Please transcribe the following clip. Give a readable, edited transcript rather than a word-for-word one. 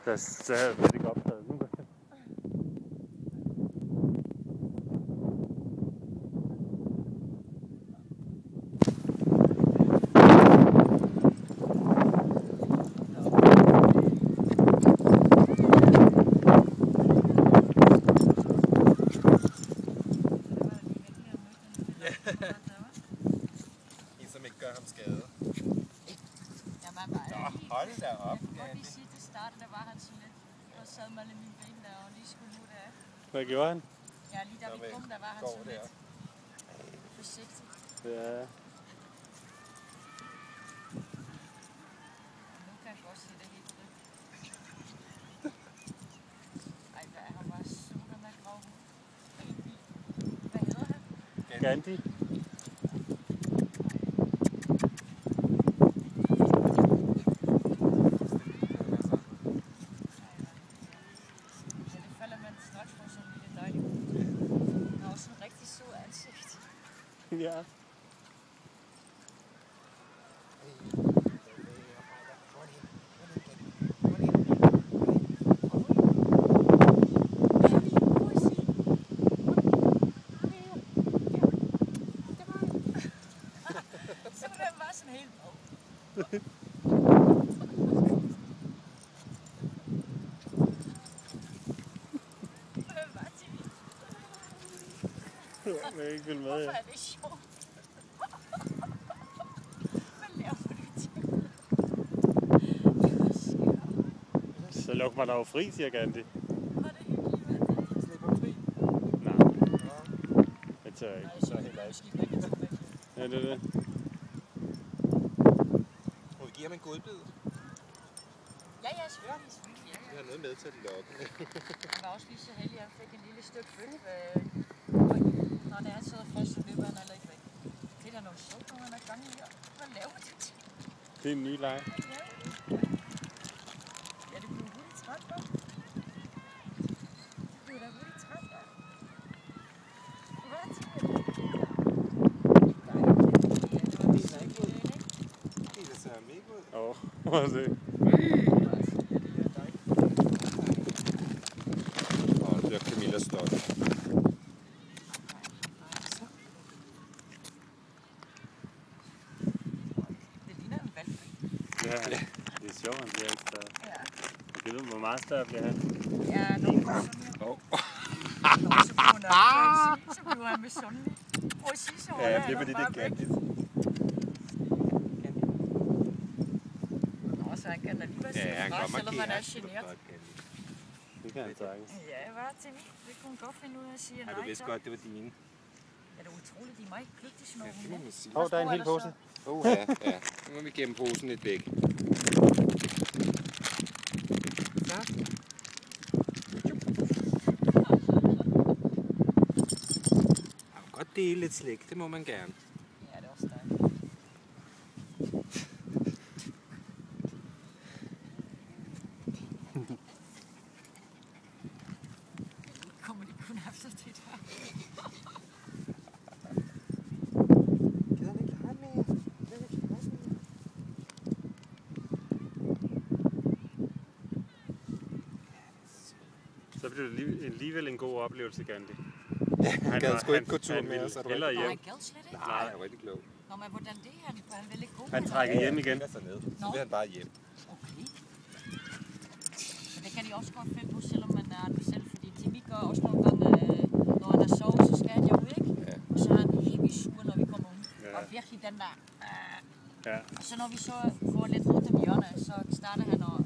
Der er slet ikke optaget nu. En som ikke gør ham skade. Jamen, Nå, hold da op. Jeg må lige sige, det startede, der var han så lidt. Og sad med mine ben der, og lige skulle nu der. Hvad gjorde han? Ja, lige da vi kom, der var han så lidt forsigtig. Ja. Og nu kan jeg godt se det helt rigt. Ej, hvad han var sur, den der grov. Hvad hedder han? Gandhi. Ja. Så den var sådan helt Jeg vil ikke følge med. Hvorfor er det sjovt? Hvad laver du til? Så luk mig dog fri, siger Gandhi. Var det hyggeligt, hvad det? Slipper du fri? Nej. Jeg tør ikke. Nej, så heller ikke. Ja, det er det. Må vi give ham en godbid? Ja, selvfølgelig. Ja. Vi har noget med til at lokke. Han var også lige så heldig, at han fik en lille stykke bøf. Når det er sidder frisk, så løber han heller ikke væk. Det er da noget sjovt, når han er gang i her. Hvad laver du til? Det er en ny leg. Hvad laver du? Ja, det bliver hurtigt træt, hva'? Du er da hurtigt træt, hva'? Hvad tænker du? Det ser mega ud. Åh, må jeg se. Og det er Camilla stolt. Ja, det er sjovt, han bliver ikke større. Ja. Jeg ved, hvor meget større bliver han? Ja, nu er han så bliver han misundelig. Prøv at sige så højere. Ja, det er fordi, det er Gandhi. Nå, så han kan alligevel se fra, selvom han er generet. Det kan han sagtens. Ja, hvad til mig? Det kunne hun godt finde ud af at sige nej. Ja, du vidste godt, det var dine. Ja, det er utroligt, de er meget kløgtige sådan nogle. Det må man sige. Hov, der er en hel pose. Ja. Nu må vi gemme posen lidt væk. Så. Man må godt dele lidt slik, det må man gerne. Ja, det er også dejligt. Kommer de kun efter det der? Så bliver det alligevel en god oplevelse, Gandhi. Han gad sgu ikke gå tur med os. Eller hjem. Han gad slet ikke. Nej, jeg var rigtig klog. Nå, men hvordan det er? Han vil ikke gå. Han trækker hjem igen. Så vil han bare hjem. Okay. Men det kan de også godt finde på, selvom man er den selv. Fordi Timmy gør også nogle gange, når han er sovet, så skal han jo ikke. Ja. Og så er han helt sur, når vi kommer ud. Ja. Og virkelig den der. Ja. Og så når vi så går lidt rundt om hjørnet, så starter han og